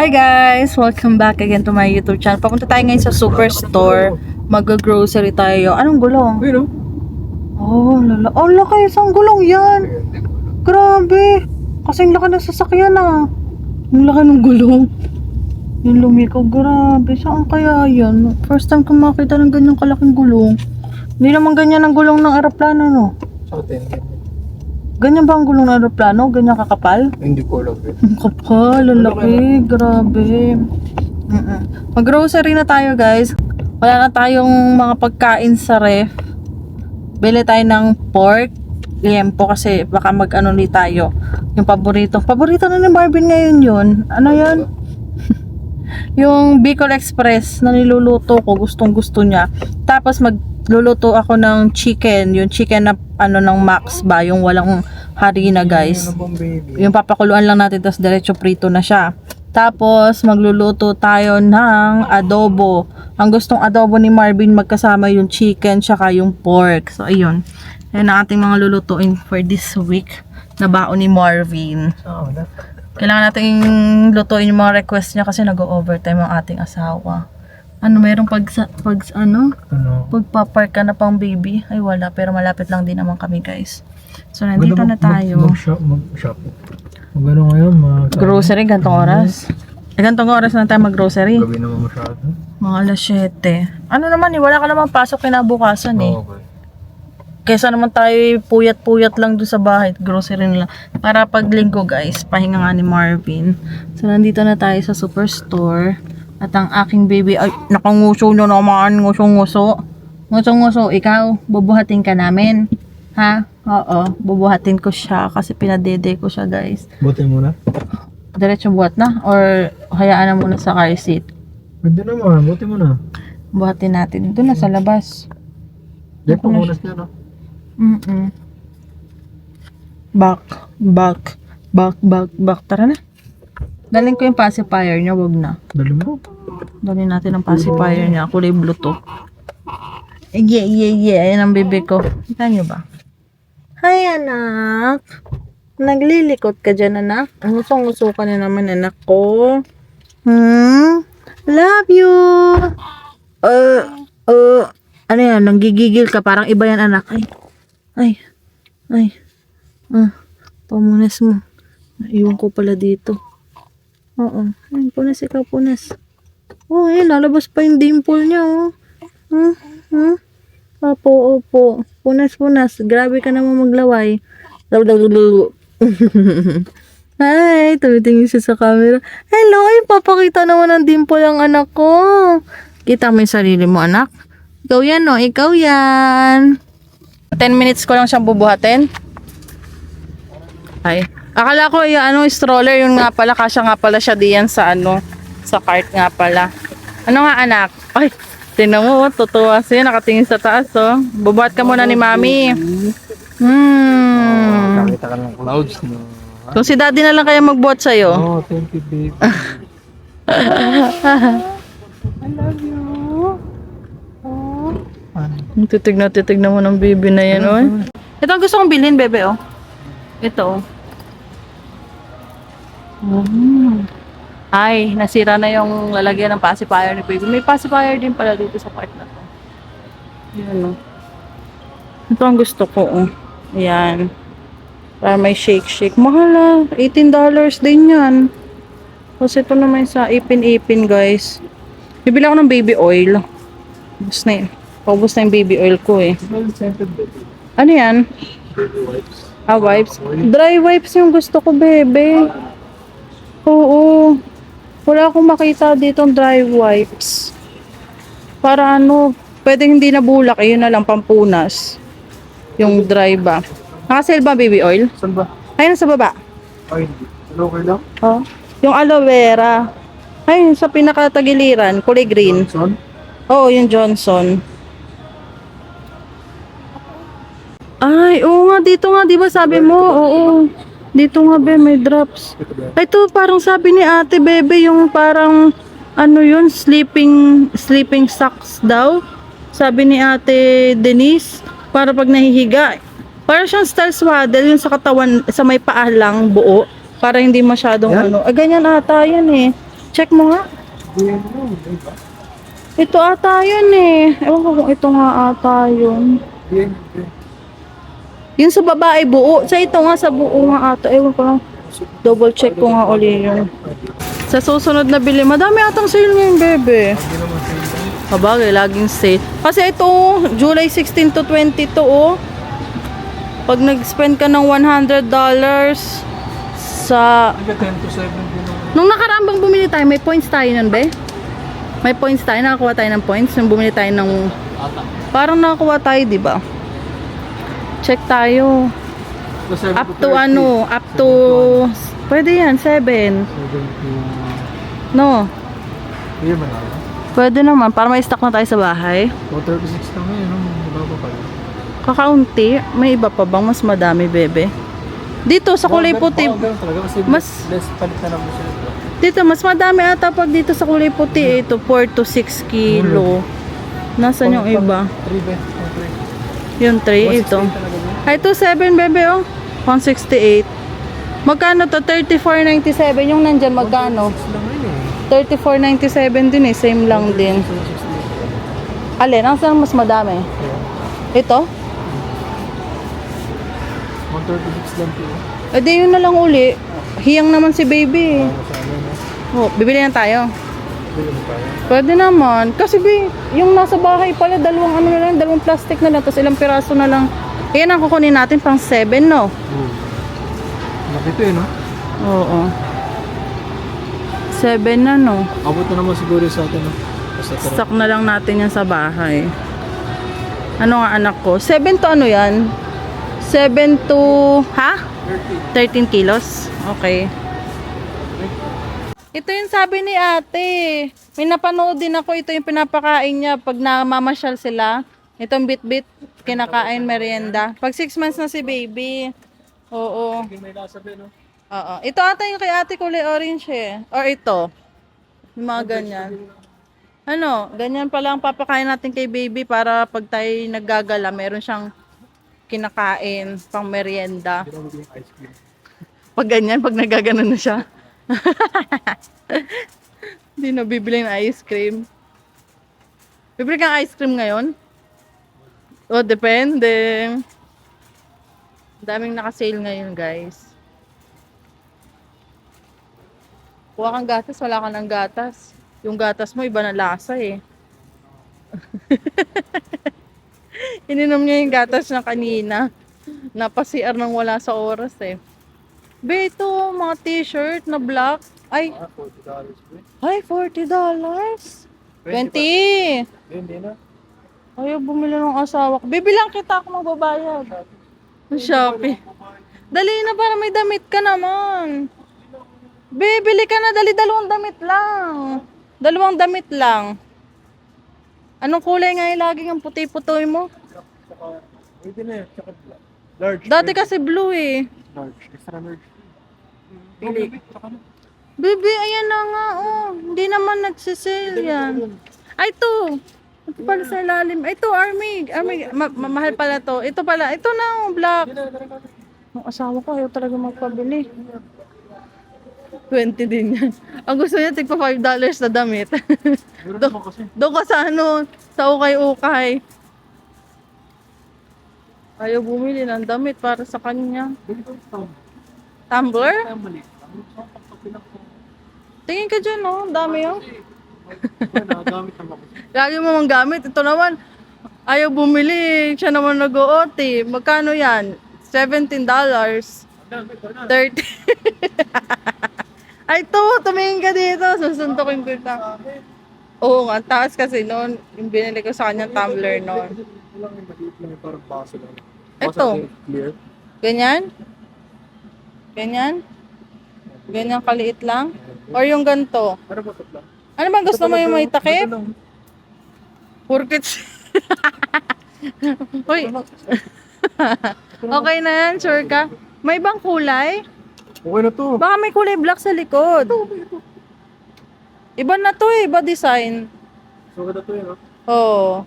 Hi guys! Welcome back again to my YouTube channel. Papunta tayo ngayon sa superstore. Mag-grocery tayo. Anong gulong? Pero, Oh, lala. Oh, laki. Isang gulong yan. Grabe. Kasing laki ng sasakyan ah. Ang laki ng gulong. Yung lumiko. Grabe. Saan kaya yan? First time ko makita ng ganyang kalaking gulong. Hindi naman ganyan ang gulong ng aeroplano, no? sa atin, Ganyan ba ang gulong ng aeroplano? Ganyan kakapal? hindi ko alam eh. Ang kapal, ang laki, grabe. Mag-grocery na tayo guys. Wala na tayong mga pagkain sa ref. Bili tayo ng pork, liempo kasi baka mag-ano ni tayo. Yung paborito. Paborito na ni Marvin ngayon yun. Ano yun? Yung Bicol Express na niluluto ko, gustong gusto niya. Tapos magluluto ako ng chicken. Yung chicken na ano ng Max ba, yung walang harina guys. Ano bang baby? Yung papakuluan lang natin tapos diretso prito na siya. Tapos magluluto tayo ng adobo. Ang gustong adobo ni Marvin magkasama yung chicken tsaka yung pork. So ayun. Yan ang ating mga lulutuin for this week na baon ni Marvin. Ah, wala. Kailangan natin lutuin yung mga request niya kasi nag-overtime ang ating asawa. Ano, merong Ano? pagpapark ka na pang baby? Ay wala, pero malapit lang din naman kami guys. So nandito na tayo. Mag-shop. Mag-ano ngayon? Grocery, gantong oras. Gantong oras na tayo mag-grocery. Gabi naman masyado. Mga alas 7. Ano naman eh, wala ka naman pasok kinabukasan eh. Okay. Kesa naman tayo puyat-puyat lang doon sa bahay, grocery na lang. Para pag linggo guys, pahinga nga ni Marvin. So nandito na tayo sa superstore. At ang aking baby, ay nakanguso na naman, nguso-nguso. Nguso-nguso, ikaw, bubuhatin ka namin. Ha? Oo, bubuhatin ko siya kasi pinadede ko siya guys. Buti muna. Diretso buhat na? Or hayaan na muna sa car seat? Pwede naman, buti muna. Buhatin natin. Doon na sa labas. Di pa munas niya, no? Back. Tara na. Dalhin ko yung pacifier niya, wag na. Dali mo. Dalhin natin ang pacifier niya. Kulay blue to. Yeah. Ayan ang bibig ko. Kita niyo ba? Hi, anak. Naglilikot ka dyan, anak. Ngusong-nguso ka na naman, anak ko. Love you. Ano yan? Nanggigigil ka. Parang iba yan, anak. Ay. Pamunas mo. Iwan ko pala dito. Oo. Ay, punas ikaw, punas. Oh, ayun. Lalabas pa yung dimple niya, oh. Opo. Punas. Grabe ka naman maglaway. Hi, tumitingin siya sa camera. Hello, ay papakita naman ng dimple ang anak ko. Kita mo yung sarili mo, anak? Ikaw yan, no? Ikaw yan. 10 minutes ko lang siyang bubuhatin. Ay. Akala ko stroller yun nga pala. Kasya nga pala siya diyan sa sa cart nga pala. Ano nga, anak? Ay, tinan mo, tutuwa siya. Nakatingin sa taas, oh. Bubuhat ka muna ni mami. Nakita ka ng clouds, no? Kung si daddy na lang kaya magbuhat sa'yo. Oh, thank you, baby. I love you. Oh. Titignan mo ng baby na yan, oh. Ito ang gusto kong bilhin, bebe, oh. Ito, oh. Ay, nasira na yung lalagyan ng pacifier ni baby. May pacifier din pala dito sa part na to. Yan, oh. Ito ang gusto ko, oh. Ayan. Para may shake. Mahal, ah. $18 din yan. Kasi ito naman sa ipin-ipin, guys. Bibili ako ng baby oil. Ubus na yun. Paubos na yung baby oil ko, eh. Well-scented, baby. Ano yan? Baby wipes. Wipes? Dry wipes yung gusto ko, bebe. Oo. Wala akong makita dito dry wipes. Para pwedeng hindi na bulak, yun na lang pampunas. Yung dry ba? Nakasale ba baby oil? Saan ba? Ayun sa baba. Ay, okay lang. Oh. Yung aloe vera. Ayun sa pinakatagiliran, kulay green. Johnson? Oo, yung Johnson. Ay, oo nga, dito nga, di ba sabi mo? Oo. Dito nga, be, may drops. Ito, parang sabi ni ate, bebe, yung parang, sleeping socks daw. Sabi ni ate Denise, para pag nahihiga. Para siyang style swaddle, yung sa katawan, sa may paa lang, buo. Para hindi masyadong ganyan ata yan eh. Check mo nga. Hindi mo, diba? Ito ata yun eh. Ewan ko kung ito nga ata yun. Hindi. Yung sa babae buo. Sa ito nga sa buo nga ata. Ewan ko lang. Double check ko nga uli yung. Sa susunod na bili. Madami atang sale ngayon, bebe. Hindi naman sa'yo. Kabagay, laging sale. Kasi ito, July 16 to 22, oh. Pag nag-spend ka ng $100 sa... Hanggang 10 to 7 din naman. Nung nakaraan bang bumili tayo, may points tayo nun, be? May points tayo, nakakuha tayo ng points. Nung bumili tayo ng... Parang nakakuha tayo, di ba? Check tayo. Up to ano, up to... Pwede yan, 7. 7 No? Hindi man ako. Pwede naman, para may stock na tayo sa bahay. 436 lang ngayon, no? Mababa pa yun. Kakaunti, may iba pa bang mas madami, bebe? Dito, sa kulay puti. Ganun talaga kasi Mas- less palit na lang mo siya. Dito, mas madami ata pag dito sa kulay puti. Ito, 4 to 6 kilo. Nasaan yung iba? 3 bet. Yung 3, ito. Ay, ito 7, bebe, oh. 168. Magkano to? 34.97. Yung nandyan, magkano? lang ngayon eh. 34.97 din eh. Same lang din. Alin? Ang saan mas madami? Ito? 136 lang po. E di yun na lang uli. Hiyang naman si baby. Sa ano na? Oh, bibili na tayo. Bili mo tayo. Pwede naman. Kasi yung nasa bahay pala, dalawang ano na lang, dalawang plastic na lang, tapos ilang piraso na lang. Yan ang kukunin natin pang 7, no? Nakito eh, no? Oo. 7 na, no? Abot na naman siguro sa atin, no? Basta tara. Stock na lang natin yan sa bahay. Ano nga anak ko? 7 to ano yan? 7 to... Ha? 13 kilos? Okay. Ito yung sabi ni ate. May napanood din ako. Ito yung pinapakain niya pag namamasyal sila. Itong bit-bit, kinakain merienda. Pag 6 months na si baby. Oo. May lasa din, no? Oo. Ito ata yung kay ate kulay orange eh. Or ito. Yung mga ganyan. Ano, ganyan pala ang papakain natin kay baby para pag tayo naggagala, meron siyang kinakain pang merienda. Hindi naman yung ice cream. Pag ganyan, pag nagaganon na siya. Hindi na bibili ng ice cream. Bibili kang ice cream ngayon? O, depende. Daming naka-sale ngayon, guys. Kuha kang gatas, wala ka ng gatas. Yung gatas mo, iba na lasa eh. Ininom niya yung gatas na kanina. Napasiar nang wala sa oras eh. Be, ito, mga t-shirt na black. Ay, $40 po. ay, $40. 20. Hindi na. Ayaw bumili ng asawa ko. Bibilang kita ako magbabayad. Sa Shopee. Dali na para may damit ka naman. Bibili ka na, dali dalawang damit lang. Dalawang damit lang. Anong kulay nga yung laging ang puti-putoy mo? Pwede na yun. Tsaka large. Dati kasi blue eh. Large. Extra large. Pili. Bibi, ayan na nga oh. Hindi naman nagsisale yan. Ay, ito. Ito pala sa ilalim. Ito, Army. Mahal pala to. Ito pala. Ito na, oh, black. Ang asawa ko, ayaw talaga magpabili. 20 din yan. Ang gusto niya, tigpa $5 na damit. Meron naman kasi. Doon ka sa ano, sa ukay-ukay. Ayaw bumili ng damit para sa kanya. Tumbler? Tingin ka dyan, oh. Ang dami, oh. Nagagamit naman ako. Lagi mo mang gamit. Ito naman, ayaw bumili. Siya naman nag-OT. Magkano yan? $17. 30. Ay, tumingin ka dito. Susuntokin ko ito. Oo nga, taas kasi noon. Yung binili ko sa kanya tumbler noon. Walang yung maliit lang yung parang baso lang. Ito. Clear. Ganyan? Ganyan? Ganyan kaliit lang? Or yung ganito? Ano ba ito lang? Ano bang gusto mo yung may takip? Purkit. Uy. Okay na yan, sure ka? May ibang kulay? Okay na to. Baka may kulay black sa likod. Iba na to eh, iba design. So ganda to yun, no? Oo.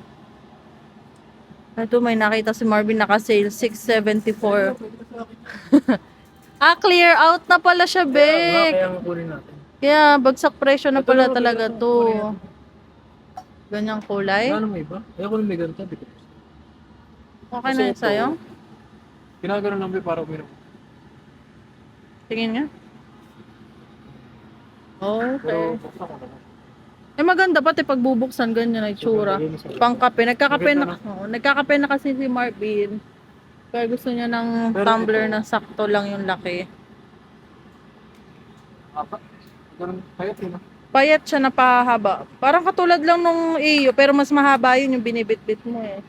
Ito may nakita si Marvin naka-sale, $674. Ah, clear out na pala siya, Kaya Bek. nga kunin natin. Kaya bagsak presyo na Ito pala lang, talaga ito lang, to. Korean. Ganyang kulay. Ano may iba? Ayoko na may ganito. Di ko. Okay Kasi na yun ito, sa'yo? ginagano lang para uminom. Tingin nga. Pero Okay. buksan ko naman. Eh maganda pati pagbubuksan ganyan ay tsura. Pangkape. Maganda, no? Nagkakape na kasi si Marvin. Kaya gusto niya ng Pero tumbler ito, na sakto lang yung laki. apa? Ganun, kaya yun. Payat siya na pahaba. Parang katulad lang nung iyo, pero mas mahaba yun yung binibitbit mo eh.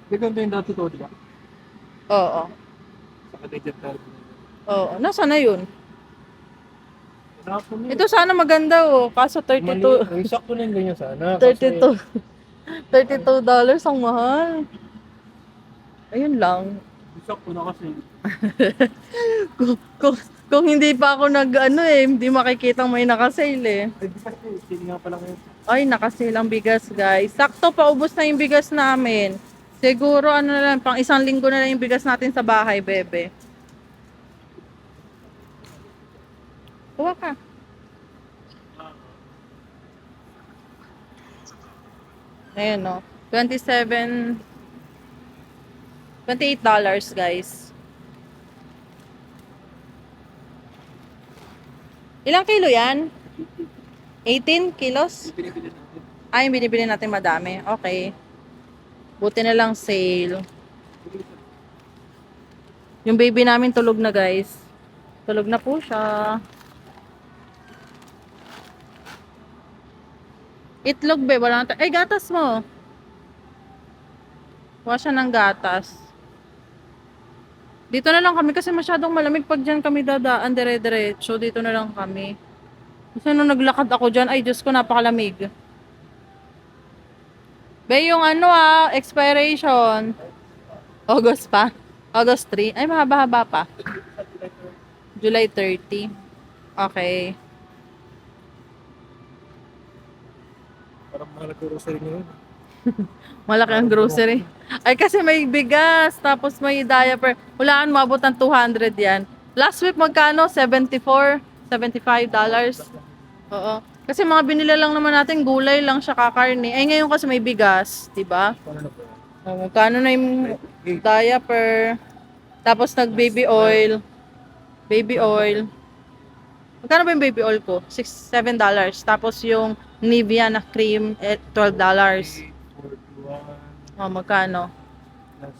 Hindi ganito yung dati ko, di ba? Oo. Sa Canadian Tire. Oo. Nasaan na yun? Hinapon Ito sana maganda oh. Kaso 32. Mali, sakto na yung ganyan sana. Kasi, 32. $32 ang mahal. Ayun lang. sakto na kasi. Kung hindi pa ako hindi makikitang may nakasale eh. Eh, di kasi, sili nga pala ngayon. Ay, nakasale ang bigas guys. Sakto paubos na yung bigas namin. Siguro ano na lang, pang isang linggo na lang yung bigas natin sa bahay, bebe. Kuha ka. Ayan o. 27, $28 guys. Ilang kilo yan? 18 kilos? Binibili natin. Ay, yung binibili natin madami. Okay. Buti na lang sale. Yung baby namin tulog na guys. Tulog na po siya. Itlog be, wala na. Ay, gatas mo. Kuha siya ng gatas. Dito na lang kami kasi masyadong malamig pag dyan kami dadaan dire-diretso. Dito na lang kami. Kasi nung naglakad ako dyan, ay Diyos ko, napakalamig. Be, yung expiration. August pa. August 3. Ay, mahaba-haba pa. July 30. Okay. Parang mahal ko grocery ngayon. Malaki ang grocery. Ay, kasi may bigas, tapos may diaper. Hulaan, maabot ng 200 yan. Last week, magkano? 74, $75. Oo. Kasi mga binila lang naman natin, gulay lang siya kakarne. Ay, ngayon kasi may bigas, di ba? Paano na po? Magkano na yung diaper, tapos nag-baby oil. Baby oil. Magkano ba yung baby oil ko? $7. Tapos yung Nivea na cream, $12. 41 Oh, magkano? plus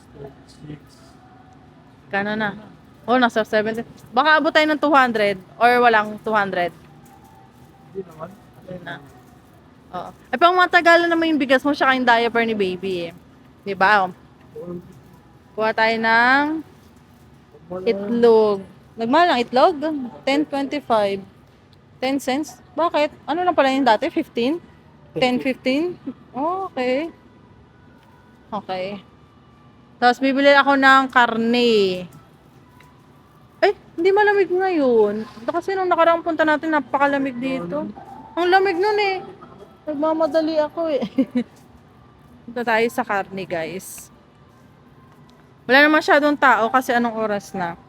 36. Magkano na? Oh, nasa 70. Baka abot tayo ng 200 or walang 200. Hindi naman. Yun na. Oo. Eh, pang matagalan naman yung bigas mo siya yung diaper ni baby eh. Di ba? Kuha tayo ng itlog. Nagmahal ang itlog? 10.25. 10 cents? Bakit? Ano lang pala yung dati? 15? 10.15? Oh, okay. Okay. Tapos bibili ako ng karne. Eh, hindi malamig ngayon. Kasi nung nakaraang punta natin, napakalamig dito. Ang lamig nun eh. Nagmamadali ako eh. Punta tayo sa karne, guys. Wala na masyadong tao kasi anong oras na?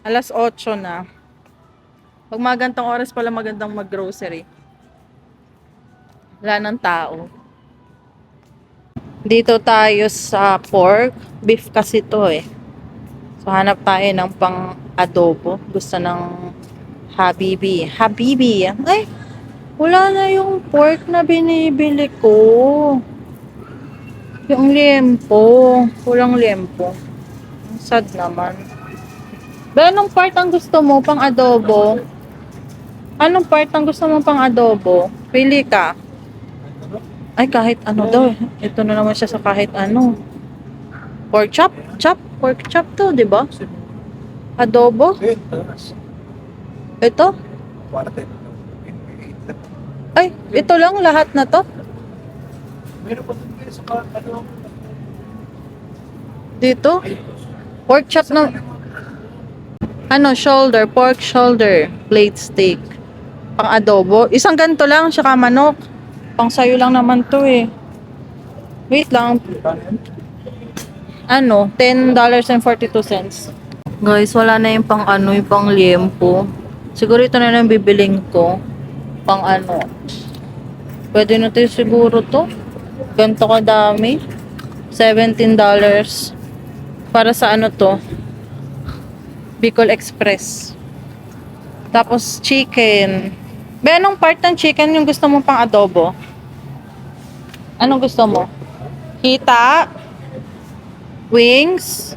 Alas 8 na. Pag mga gantong oras pala magandang mag-grocery. Wala nang tao. Dito tayo sa pork. Beef kasi to eh. So, hanap tayo ng pang-adobo. Gusto ng Habibi. Habibi. Ay, wala na yung pork na binibili ko. Yung liempo. Kulang liempo. Ang sad naman. Ba, anong part ang gusto mo pang adobo? Anong part ang gusto mo pang adobo? Pili ka. Ay, kahit ano daw. Ito na naman siya sa kahit ano. Pork chop? Chop? Pork chop to, di ba? Adobo? Eh, talas. Ito? Para tayo. Ay, ito lang lahat na to? Meron pa din kayo sa ano. Dito? Pork chop na... Ano, shoulder, pork shoulder, plate steak. Pang adobo. Isang ganito lang, saka manok. Pang sayo lang naman to eh. Wait lang. Ano, $10.42. Guys, wala na yung pang ano, yung pang liempo. Siguro ito na lang bibiling ko. Pang ano. Pwede na tayo siguro to. Ganto kadami. $17. Para sa ano to? Bicol Express. Tapos chicken. Be, anong part ng chicken yung gusto mo pang adobo? Anong gusto mo? Hita? Wings?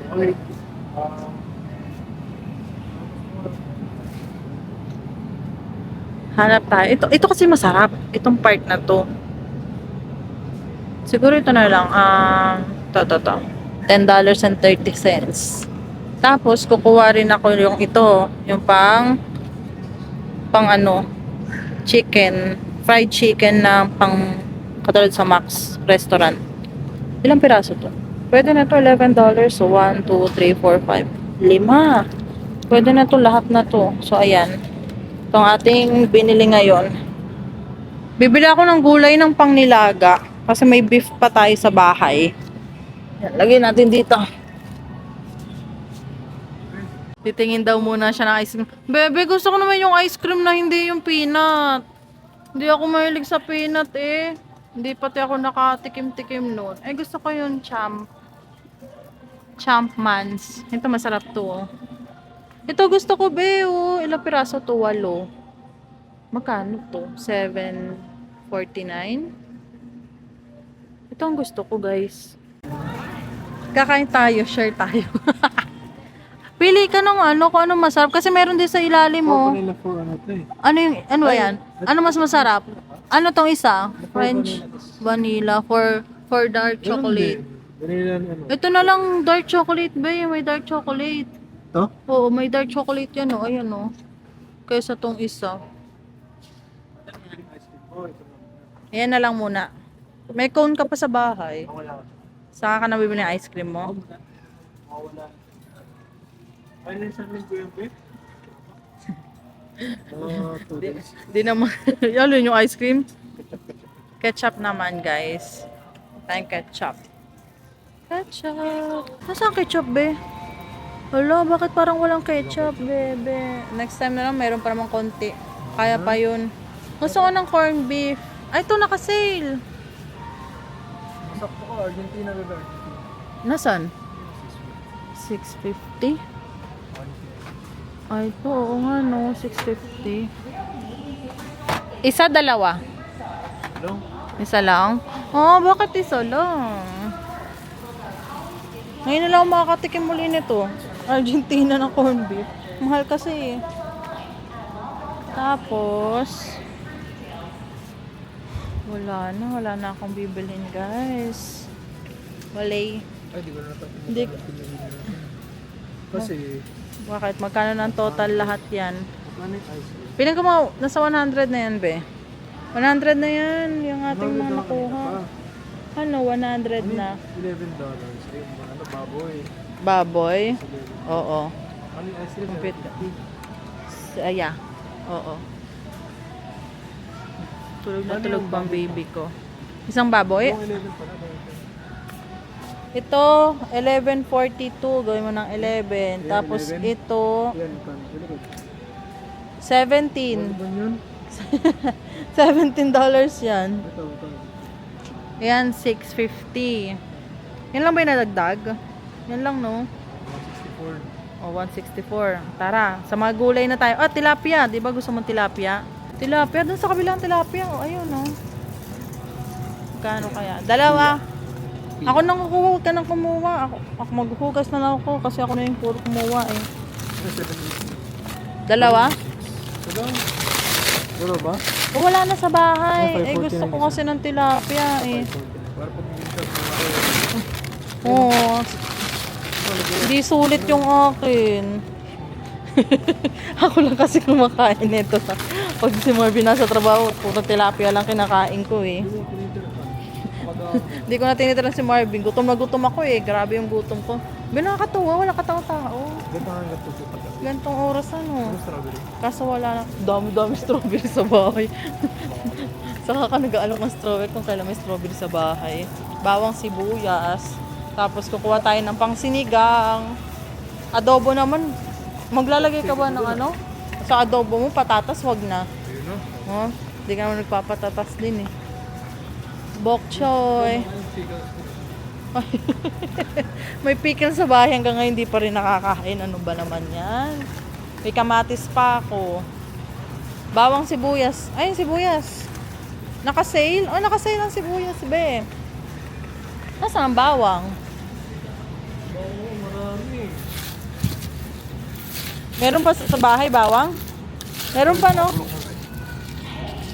Hanap tayo. Ito kasi masarap. Itong part na to. Siguro ito na lang. To. $10.30. Tapos, kukuha rin ako yung ito. Yung pang ano, chicken. Fried chicken na pang katulad sa Max restaurant. Ilang piraso to? Pwede na to $11. So, 1, 2, 3, 4, 5. 5. Pwede na to lahat na to. So, ayan. Itong ating binili ngayon. Bibili ako ng gulay ng pangnilaga. Kasi may beef pa tayo sa bahay. Yan, lagyan natin dito. Titingin daw muna siya ng ice cream. Bebe, gusto ko naman yung ice cream na hindi yung peanut. Hindi ako mahilig sa peanut eh. Hindi pati ako nakatikim-tikim nun. Eh, gusto ko yung Champmans. Ito masarap to. Oh. Ito gusto ko, be. Oh. Ilang piraso to? 8. Magkano to? $7.49. Ito ang gusto ko, guys. Kakain tayo. Share tayo. Pili ka ng ano, kung ano masarap. Kasi meron din sa ilalim mo. Vanilla for ano to eh. Ano yan? Ano mas masarap? Ano tong isa? French vanilla for dark chocolate. Vanilla ano. Ito na lang dark chocolate, ba? May dark chocolate. To? Oo, may dark chocolate yan, oh. Ayan, oh. Kaysa tong isa. Ayan na lang muna. May cone ka pa sa bahay. Wala. Saka ka nabibili ng ice cream mo? Wala. Ay, nasa linggo yung beef? Di naman. Yan yung ice cream. Ketchup naman, guys. Tayong ketchup. Ketchup. Nasaan ketchup, be? Hala, bakit parang walang ketchup, bebe? Next time na lang, meron pa namang konti. Kaya pa yun. Gusto ko ng corned beef. Ay, ito naka-sale. Sakto ko, Argentina na lang. Nasaan? 650? Ay, ito, oo nga, no. 650. Isa, dalawa? Hello? Isa lang? Oh, bakit isa lang? Ngayon na lang ako makakatikim muli nito. Argentina na corned beef. Mahal kasi eh. Tapos, wala na akong bibilin, guys. Walay. Ay, di ko na natin. Hindi. Kasi, Bakit? Magkano ng total lahat yan? ano yung ice cream? Piling ko mo, nasa 100 na yan, be. 100 na yan, yung ating mga nakuha. Ano, 100 na. $11. Ay, ano, baboy. Baboy? Oo. Ano yung ice cream? Compute. Yeah. Oo. Tulog na tulog pang baby ko. Isang baboy? Yung 11 pala. Ito, 11.42. Gawin mo ng 11. Yeah, Tapos 11. ito, Yan, 17. ano ba yun? $17 yan. Ito. Ayan, 650. Yan lang ba yung nadagdag? Yan lang, no? 164. O, 164. Tara, sa mga gulay na tayo. Ah, tilapia. Di ba gusto mong tilapia? Tilapia. Doon sa kabilang tilapia. O, ayun, no? Kano kaya? Dalawa. Ako nang kukuha, ka nang kumuha. Ako maghuhugas na lang ako kasi ako na yung puro kumuha, eh. Dalawa? Ito? Wala ba? O, wala na sa bahay. Eh, 540 gusto ko na kasi ng tilapia, eh. Para pag minsan Oo. Hindi sulit yung akin. Ako lang kasi kumakain nito. Pag si Marvin nasa trabaho, puro tilapia lang kinakain ko eh. Hindi ko na tinitira si Marvin. Gutom na gutom ako eh. Grabe yung gutom ko. Binakatuwa, wala katao-tao. Ganda nga lang ito pag Gantong oras ano. strawberry. Kaso wala na. Dami-dami strawberry sa bahay. Saka ka nag-aalok ng strawberry kung kailan may strawberry sa bahay. Bawang sibuyas. Tapos kukuha tayo ng pangsinigang. Adobo naman. Maglalagay ka ba ng ano? Sa adobo mo, patatas, wag na. Ayun no. Oh, hindi ka naman nagpapatatas din eh. Bok choy. May pickle sa bahay hanggang ngayon hindi pa rin nakakain. Ano ba naman yan? May kamatis pa ako. Bawang sibuyas. Ay, sibuyas. Naka-sale? Oh, naka-sale ang sibuyas, be. Nasaan ang bawang? Oo, marami. Meron pa sa bahay bawang? Meron pa, no?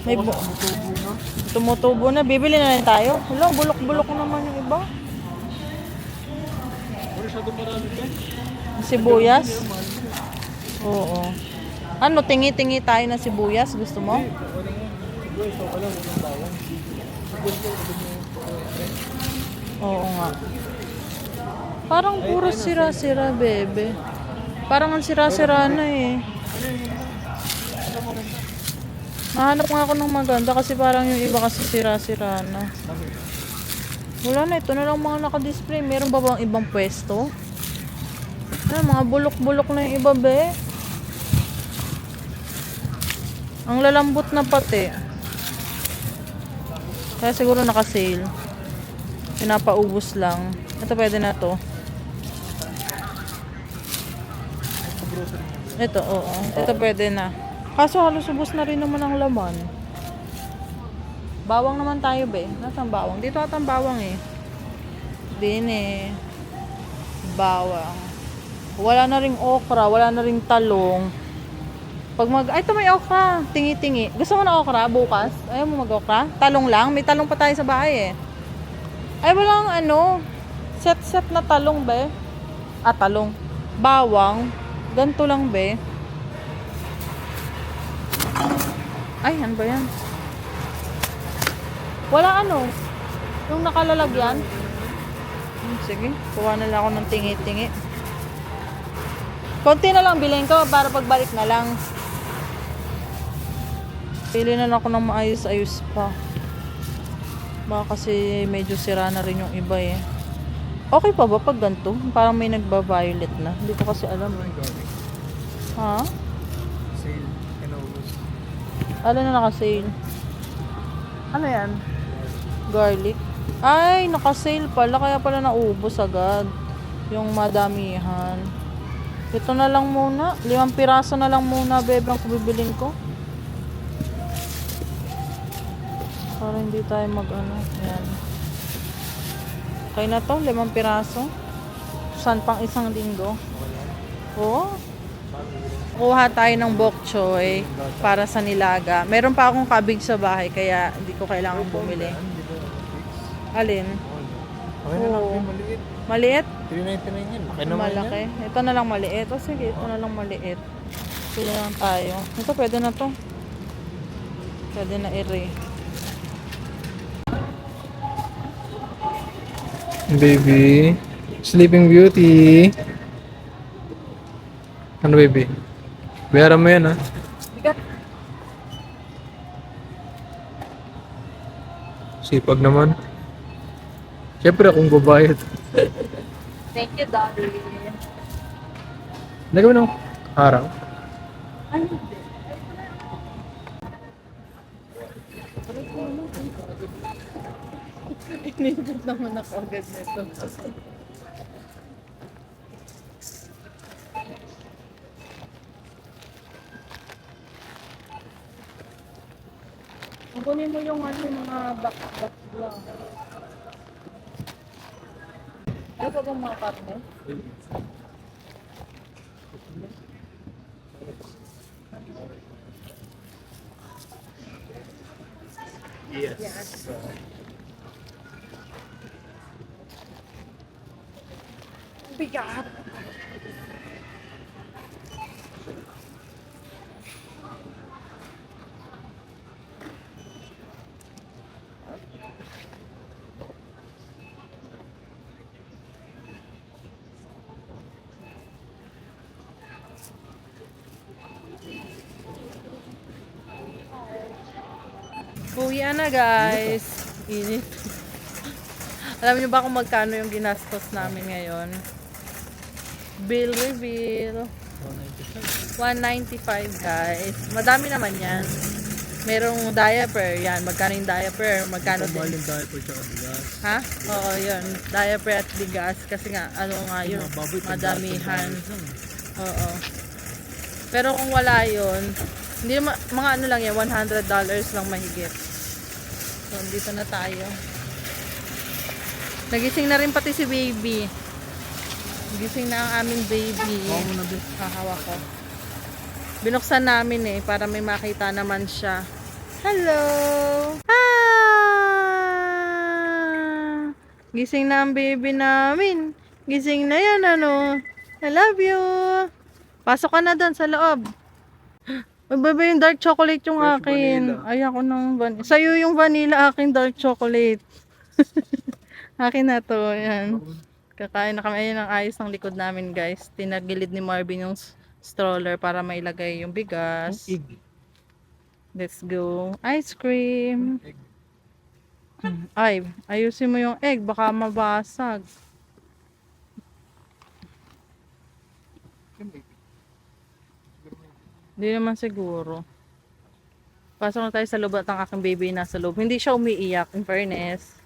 May Tubo na. tumutubo na. Bibili na rin tayo. Hala, bulok-bulok naman yung iba. Masyado marami ka. Sibuyas? Oo. Ano, tingi-tingi tayo ng sibuyas? Gusto mo? Siguro ito ka lang, walang bawang. Oo nga. Parang puro sira-sira, bebe. Parang ang sira-sira na eh. Nahanap nga ako ng maganda kasi parang yung iba kasi sira-sira na. Wala na, ito na lang mga naka-display. Meron ba bang ibang pwesto? Mga bulok-bulok na yung iba, be. Ang lalambot na pati. Kaya siguro naka-sale. Pinapaubos lang. Ito pwede na to. Ito, oo. Ito pwede na. Kaso halos ubos na rin naman ang laman. Bawang naman tayo, be. Nasaan bawang? Dito ata ang bawang eh. Din eh. Bawang. Wala na ring okra, wala na ring talong. Ay, ito may okra. Tingi-tingi. Gusto mo na okra bukas? Ayaw mo mag-okra? Talong lang? May talong pa tayo sa bahay eh. Ay, walang ano. Set-set na talong, be. Talong. Bawang. Ganito lang, be. Ay, ano ba yan? Wala ano. Yung nakalalagyan. Sige, kuha na lang ako ng tingi-tingi. Konti na lang bilhin ko para pagbalik na lang. Pili na lang ako ng maayos-ayos pa. Baka kasi medyo sira na rin yung iba eh. Okay pa ba pag ganito? Parang may nagba-violet na. Hindi ko kasi alam eh. Ha? Sale. Kinaubos. Ano na naka-sale? Ano yan? Garlic. Ay, naka-sale pala. Kaya pala naubos agad. Yung madamihan. Ito na lang muna. 5 piraso na lang muna, bebe, ang bibiling ko. Para hindi tayo mag-ano. Ayan. Okay na to, 5 piraso. Saan pang isang linggo? Oo. Kuha tayo ng bok choy para sa nilaga. Meron pa akong cabbage sa bahay, kaya hindi ko kailangan bumili. Alin? Okay na lang, Oo. maliit. Maliit? 399 yan. Laki naman Malaki. yan. Ito na lang maliit. O sige, ito na lang maliit. Pili lang tayo. Ito pwede na to. Pwede na i-ray. Baby. Sleeping Beauty. Ano baby? Bayaran mo yan ha. Bigat. Sipag naman. Siyempre akong babayad. Thank you, Daddy. Nagawin ng harang. Ay, hindi. Inipot naman ako agad nito. Kunin mo yung ano, mga back lang. Ano pa bang mga partner? Yes. Bigat! Uwi na guys. Init. Alam niyo ba kung magkano yung ginastos namin ngayon? Bill reveal. 195 guys. Madami naman yan. Merong diaper. Yan. Magkano yung diaper? Magkano Mahal din? yung diaper tsaka bigas. Ha? Oo, yun. Diaper at bigas. Kasi nga, ano nga yun. Mga baboy, Madamihan. $10 Oo. Pero kung wala yun, hindi mga ano lang yan, $100 lang mahigit. So, dito na tayo. Nagising na rin pati si baby. Gising na ang aming baby. Oo na din. Hahawak ko. Binuksan namin eh, para may makita naman siya. Hello! Ah! Gising na ang baby namin. Gising na yan, ano. I love you. Pasok ka na doon sa loob. Ay, baba yung dark chocolate yung Fresh akin. vanilla. Ay, ako ng vanilla. Sa'yo yung vanilla, aking dark chocolate. Akin na to, yan. Kakain na kami. Ayun ang ayos ng likod namin, guys. Tinagilid ni Marvin yung stroller para mailagay yung bigas. Egg. Let's go. Ice cream. Egg. Ay, ayusin mo yung egg. Baka mabasag. Hindi naman siguro. Pasok na tayo sa loob at ang aking baby nasa loob. Hindi siya umiiyak, in fairness.